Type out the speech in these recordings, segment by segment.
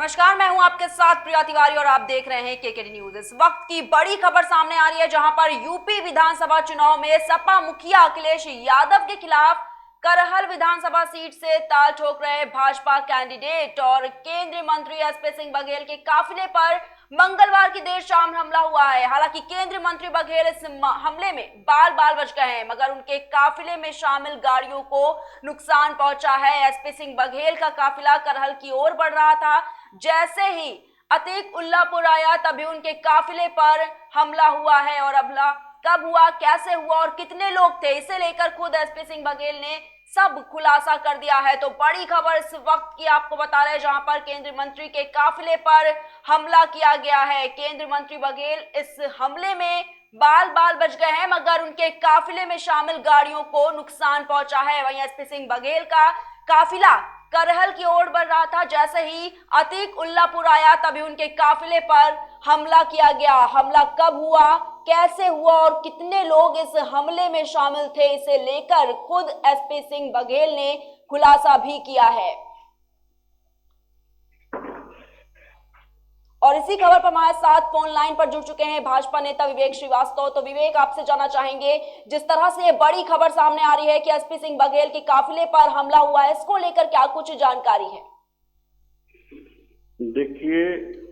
नमस्कार, मैं हूं आपके साथ प्रिया तिवारी और आप देख रहे हैं केकेडी न्यूज। इस वक्त की बड़ी खबर सामने आ रही है, जहां पर यूपी विधानसभा चुनाव में सपा मुखिया अखिलेश यादव के खिलाफ करहल विधानसभा सीट से ताल ठोक रहे भाजपा कैंडिडेट और केंद्रीय मंत्री एसपी सिंह बघेल के काफिले पर मंगलवार की देर शाम हमला हुआ है। हालांकि केंद्रीय मंत्री बघेल इस हमले में बाल बाल बच गए हैं, मगर उनके काफिले में शामिल गाड़ियों को नुकसान पहुंचा है। एसपी सिंह बघेल का काफिला करहल की ओर बढ़ रहा था। जैसे ही अतीक उल्लापुर आया, तभी उनके काफिले पर हमला हुआ है। और हमला कब हुआ, कैसे हुआ और कितने लोग थे, इसे लेकर खुद एसपी सिंह बघेल ने सब खुलासा कर दिया है। तो बड़ी खबर इस वक्त की आपको बता रहे हैं, जहां पर केंद्रीय मंत्री के काफिले पर हमला किया गया है। केंद्रीय मंत्री बघेल इस हमले में बाल बाल बच गए हैं, मगर उनके काफिले में शामिल गाड़ियों को नुकसान पहुंचा है। वहीं एसपी सिंह बघेल का काफिला करहल की ओर बढ़ रहा था। जैसे ही अतीक उल्लापुर आया, तभी उनके काफिले पर हमला किया गया। हमला कब हुआ, कैसे हुआ और कितने लोग इस हमले में शामिल थे, इसे लेकर खुद एसपी सिंह बघेल ने खुलासा भी किया है। और इसी खबर पर हमारे साथ फोन लाइन पर जुड़ चुके हैं भाजपा नेता विवेक श्रीवास्तव। तो विवेक, आपसे जानना चाहेंगे, जिस तरह से ये बड़ी खबर सामने आ रही है कि एसपी सिंह बघेल के काफिले पर हमला हुआ है, इसको लेकर क्या कुछ जानकारी है? देखिए,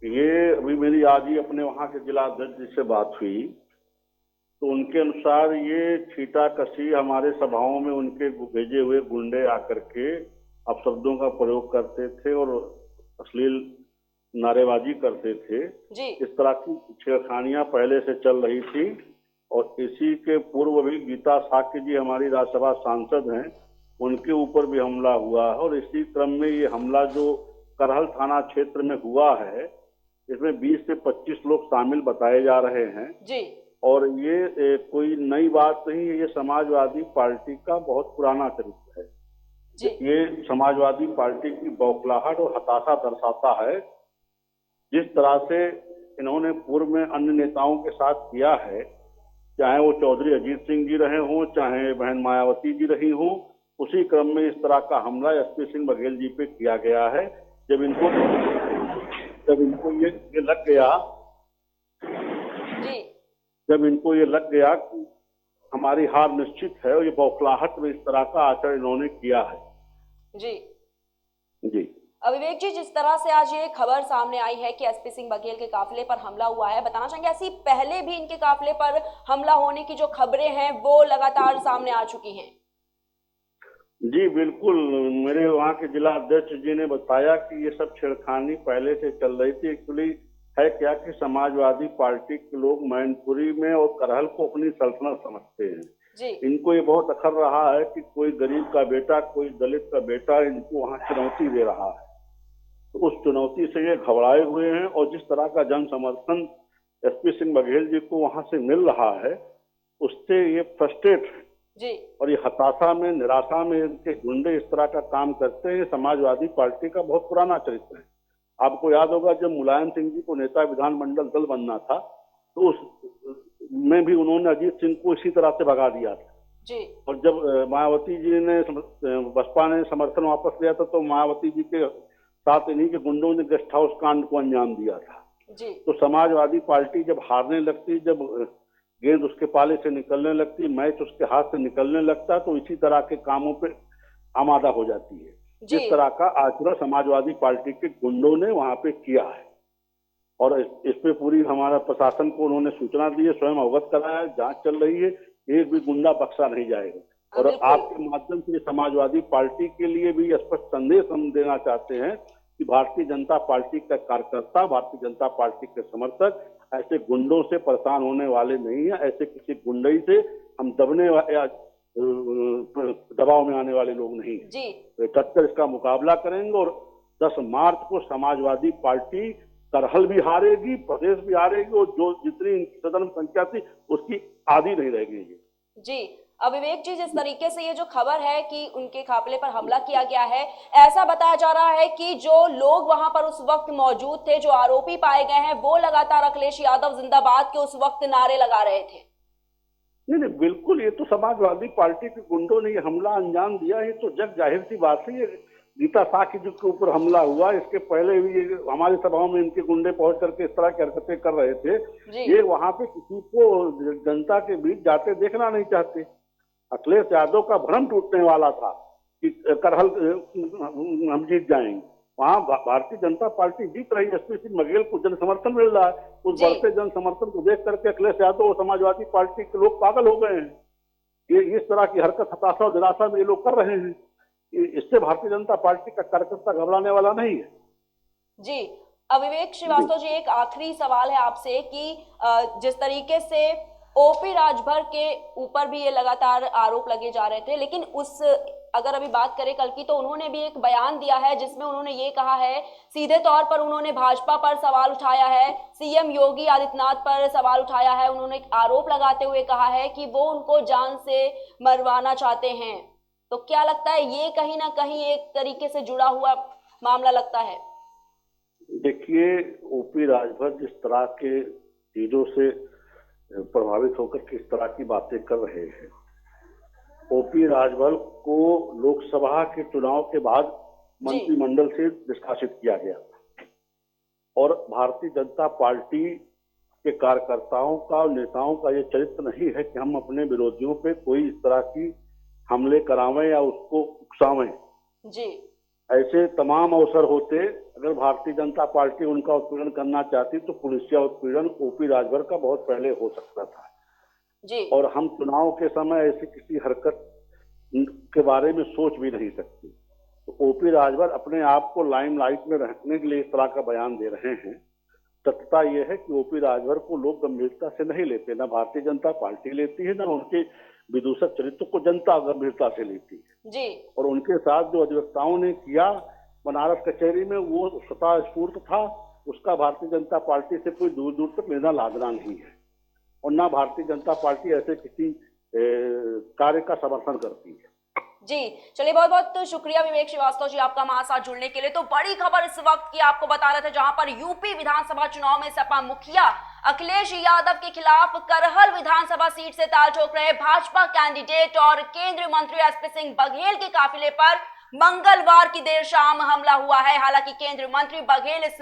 ये अभी मेरी आज ही अपने वहां के जिला अध्यक्ष जी से बात हुई, तो उनके अनुसार ये छीटाकशी हमारे सभाओं में उनके भेजे हुए गुंडे आकर के अपशब्दों का प्रयोग करते थे और अश्लील नारेबाजी करते थे जी। इस तरह की छेड़खानियां पहले से चल रही थी। और इसी के पूर्व भी गीता साक्य जी हमारी राज्यसभा सांसद हैं, उनके ऊपर भी हमला हुआ है। और इसी क्रम में ये हमला जो करहल थाना क्षेत्र में हुआ है, इसमें 20 से 25 लोग शामिल बताए जा रहे हैं जी। और ये कोई नई बात नहीं है। ये समाजवादी पार्टी का बहुत पुराना चरित्र है। जी। ये समाजवादी पार्टी की बौखलाहट और हताशा दर्शाता है। जिस तरह से इन्होंने पूर्व में अन्य नेताओं के साथ किया है, चाहे वो चौधरी अजीत सिंह जी रहे हों, चाहे बहन मायावती जी रही हों, उसी क्रम में इस तरह का हमला एसपी सिंह बघेल जी पे किया गया है। जब इनको ये लग गया जी। जब इनको ये लग गया कि हमारी हार निश्चित है, और ये बौखलाहट में इस तरह का आचरण इन्होंने किया है। जी। जी। विवेक जी, जिस तरह से आज ये खबर सामने आई है कि एसपी सिंह बघेल के काफिले पर हमला हुआ है, बताना चाहेंगे ऐसी पहले भी इनके काफिले पर हमला होने की जो खबरें हैं वो लगातार सामने आ चुकी हैं? जी बिल्कुल, मेरे वहाँ के जिला अध्यक्ष जी ने बताया कि ये सब छेड़खानी पहले से चल रही थी। एक्चुअली है क्या कि समाजवादी पार्टी के लोग मैनपुरी में और करहल को अपनी सल्तनत समझते हैं। जी। इनको ये बहुत अखर रहा है कि कोई गरीब का बेटा, कोई दलित का बेटा इनको वहाँ चुनौती दे रहा है, तो उस चुनौती से ये घबराए हुए हैं। और जिस तरह का जन समर्थन एसपी सिंह बघेल जी को वहाँ से मिल रहा है, उससे ये फ्रस्ट्रेट है। जी। और ये हताशा में, निराशा में इनके गुंडे इस तरह का काम करते हैं। समाजवादी पार्टी का बहुत पुराना चरित्र है। आपको याद होगा, जब मुलायम सिंह जी को नेता विधानमंडल दल बनना था, तो उस में भी उन्होंने अजीत सिंह को इसी तरह से भगा दिया था। जी। और जब मायावती जी ने, बसपा ने समर्थन वापस लिया था, तो मायावती जी के साथ इन्हीं के गुंडों ने गेस्ट हाउस कांड को अंजाम दिया था। जी। तो समाजवादी पार्टी जब हारने लगती, जब गेंद उसके पाले से निकलने लगती, मैच उसके हाथ से निकलने लगता, तो इसी तरह के कामों पे आमादा हो जाती है। जिस तरह का आचरण समाजवादी पार्टी के गुंडों ने वहां पे किया है, और इस पे पूरी हमारा प्रशासन को उन्होंने सूचना दी है, स्वयं अवगत कराया है, जांच चल रही है। एक भी गुंडा बख्शा नहीं जाएगा। और आपके माध्यम से समाजवादी पार्टी के लिए भी स्पष्ट संदेश हम देना चाहते हैं कि भारतीय जनता पार्टी का कार्यकर्ता, भारतीय जनता पार्टी के समर्थक ऐसे गुंडों से परेशान होने वाले नहीं है। ऐसे किसी गुंडई से हम दबने या दबाव में आने वाले लोग नहीं जी। तो डटकर इसका मुकाबला करेंगे। और 10 मार्च को समाजवादी पार्टी करहल भी हारेगी, प्रदेश भी हारेगी, और जो जितनी सदन संख्या थी उसकी आधी नहीं रहेगी। जी। विवेक जी, जिस तरीके से ये जो खबर है कि उनके काफिले पर हमला किया गया है, ऐसा बताया जा रहा है कि जो लोग वहां पर उस वक्त मौजूद थे, जो आरोपी पाए गए हैं, वो लगातार अखिलेश यादव जिंदाबाद के उस वक्त नारे लगा रहे थे। नहीं, बिल्कुल, ये तो समाजवादी पार्टी के गुंडों ने ये हमला अंजाम दिया है, तो जग जाहिर सी बात है। ये गीता साखी जी के ऊपर हमला हुआ, इसके पहले भी ये हमारी सभाओं में इनके गुंडे पहुंच करके इस तरह की हरकतें कर रहे थे। ये वहां पे किसी को जनता के बीच जाते देखना नहीं चाहते। अखिलेश यादव का भ्रम टूटने वाला था कि करहल हम जीत जाएंगे। वहां भारतीय जनता पार्टी जीत रही है, एसपी सिंह बघेल को जन समर्थन मिल रहा है। उस बढ़ते जन समर्थन को देख करके अखिलेश यादव और समाजवादी पार्टी के लोग पागल हो गए हैं। ये इस तरह की हरकत हताशा और निराशा में ये लोग कर रहे हैं। इससे भारतीय जनता पार्टी का कार्यकर्ता घबराने वाला नहीं है। जी विवेक श्रीवास्तव जी, एक आखिरी सवाल है आपसे कि जिस तरीके से ओपी राजभर के ऊपर भी ये लगातार आरोप लगे जा रहे थे, लेकिन अगर अभी बात करें कल की, तो उन्होंने भी एक बयान दिया है जिसमें उन्होंने ये कहा है, सीधे तौर पर उन्होंने भाजपा पर सवाल उठाया है, सीएम योगी आदित्यनाथ पर सवाल उठाया है। उन्होंने आरोप लगाते हुए कहा है कि वो उनको जान से मरवाना चाहते हैं। तो क्या लगता है, ये कहीं ना कहीं एक तरीके से जुड़ा हुआ मामला लगता है? देखिए, ओपी राजभर जिस तरह के चीजों से प्रभावित होकर किस तरह की बातें कर रहे हैं, ओपी राजभर को लोकसभा के चुनाव के बाद मंत्रिमंडल से निष्कासित किया गया और भारतीय जनता पार्टी के कार्यकर्ताओं का और नेताओं का ये चरित्र नहीं है कि हम अपने विरोधियों पे कोई इस तरह की हमले करावें या उसको उकसावें। जी, ऐसे तमाम अवसर होते, अगर भारतीय जनता पार्टी उनका उत्पीड़न करना चाहती तो पुलिसिया उत्पीड़न ओपी राजभर का बहुत पहले हो सकता था। जी। और हम चुनाव के समय ऐसी किसी हरकत के बारे में सोच भी नहीं सकते। तो ओपी राजभर अपने आप को लाइमलाइट में रखने के लिए इस तरह का बयान दे रहे हैं। सत्यता यह है कि ओपी राजभर को लोग गंभीरता से नहीं लेते, ना भारतीय जनता पार्टी लेती है, ना उनके विदूषक चरित्र को जनता गंभीरता से लेती है। जी। और उनके साथ जो अधिवक्ताओं ने किया बनारस कचहरी में, वो स्वतः स्फूर्त था। उसका भारतीय जनता पार्टी से कोई दूर दूर तक लेना लादना नहीं है और ना भारतीय जनता पार्टी ऐसे किसी कार्य का समर्थन करती है। जी चलिए, बहुत बहुत शुक्रिया विवेक श्रीवास्तव जी आपका हमारे साथ जुड़ने के लिए। तो बड़ी खबर इस वक्त की आपको बता रहे थे, जहां पर यूपी विधानसभा चुनाव में सपा मुखिया अखिलेश यादव के खिलाफ करहल विधानसभा सीट से ताल ठोक रहे भाजपा कैंडिडेट और केंद्रीय मंत्री एसपी सिंह बघेल के काफिले पर मंगलवार की देर शाम हमला हुआ है। हालांकि केंद्रीय मंत्री बघेल इस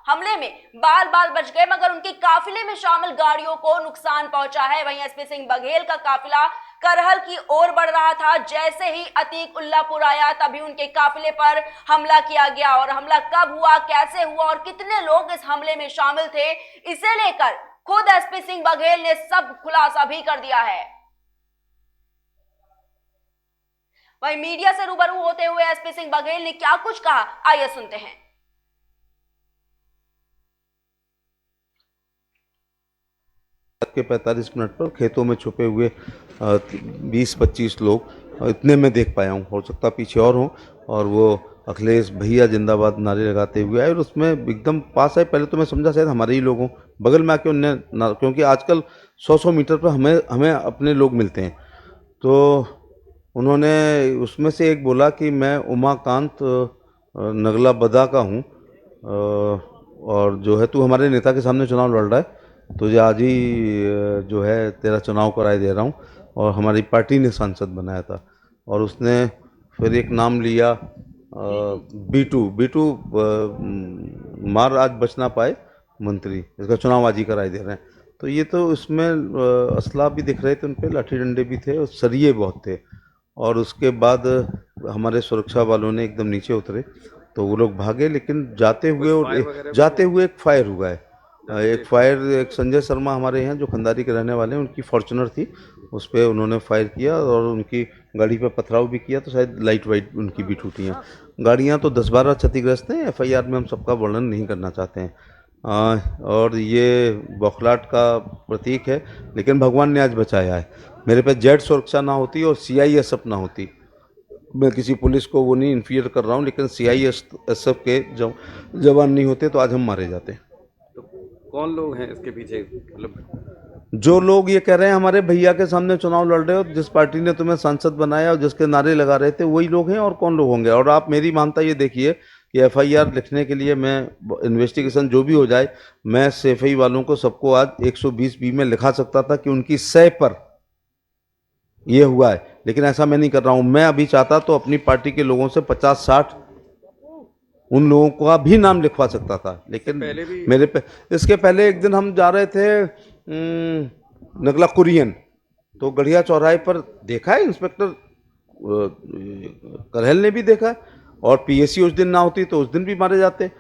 हमले में बाल बाल बच गए, मगर उनके काफिले में शामिल गाड़ियों को नुकसान पहुंचा है। वहीं एसपी सिंह बघेल का काफिला करहल की ओर बढ़ रहा था। जैसे ही अतीक उल्लापुर आया, तभी उनके काफिले पर हमला किया गया। और हमला कब हुआ, कैसे हुआ और कितने लोग इस हमले में शामिल थे, इसे लेकर खुद एसपी सिंह बघेल ने सब खुलासा भी कर दिया है। वहीं मीडिया से रूबरू होते हुए एसपी सिंह बघेल ने क्या कुछ कहा, आइए सुनते हैं। के 45 मिनट पर खेतों में छुपे हुए 20-25 लोग इतने में देख पाया हूँ, हो सकता पीछे और हो, और वो अखिलेश भैया जिंदाबाद नारे लगाते हुए आए और उसमें एकदम पास आए। पहले तो मैं समझा शायद हमारे ही लोगों बगल में आके उनने, क्योंकि आजकल 100-100 मीटर पर हमें अपने लोग मिलते हैं। तो उन्होंने उसमें से एक बोला कि मैं उमाकांत नगला बदा का हूँ और जो है तू हमारे नेता के सामने चुनाव लड़ रहा है, तुझे आज ही जो है तेरा चुनाव कराए दे रहा हूँ। और हमारी पार्टी ने सांसद बनाया था। और उसने फिर एक नाम लिया बीटू मार आज बच ना पाए मंत्री, इसका चुनाव आज ही कराए दे रहे हैं। तो ये तो इसमें असला भी दिख रहे थे, उन पर लाठी डंडे भी थे और सरिये बहुत थे। और उसके बाद हमारे सुरक्षा वालों ने एकदम नीचे उतरे तो वो लोग भागे, लेकिन जाते हुए एक फायर हुआ है। एक संजय शर्मा हमारे यहाँ जो खंदारी के रहने वाले हैं, उनकी फॉर्च्यूनर थी, उस पर उन्होंने फायर किया और उनकी गाड़ी पर पथराव भी किया, तो शायद लाइट वाइट उनकी भी टूटी हैं। गाड़ियाँ तो 10-12 क्षतिग्रस्त हैं। एफआईआर में हम सबका वर्णन नहीं करना चाहते हैं और ये बौखलाहट का प्रतीक है, लेकिन भगवान ने आज बचाया है। मेरे पे जेड सुरक्षा ना होती और CISF ना होती, मैं किसी पुलिस को वो नहीं इन्फियर कर रहा हूँ, लेकिन CISF के जवान नहीं होते तो आज हम मारे जाते। कौन लोग हैं इसके पीछे? मतलब जो लोग ये कह रहे हैं हमारे भैया के सामने चुनाव लड़ रहे हो, जिस पार्टी ने तुम्हें सांसद बनाया और जिसके नारे लगा रहे थे, वही लोग हैं। और कौन लोग होंगे? और आप मेरी मानता ये देखिए कि FIR लिखने के लिए मैं इन्वेस्टिगेशन जो भी हो जाए, मैं CFI वालों को सबको आज 120B में लिखा सकता था कि उनकी सह पर ये हुआ है, लेकिन ऐसा मैं नहीं कर रहा हूँ। मैं अभी चाहता तो अपनी पार्टी के लोगों से 50-60 उन लोगों का भी नाम लिखवा सकता था, लेकिन पहले भी इसके पहले एक दिन हम जा रहे थे नगला कुरियन, तो गढ़िया चौराहे पर देखा है इंस्पेक्टर करहल ने भी देखा, और पीएससी उस दिन ना होती तो उस दिन भी मारे जाते।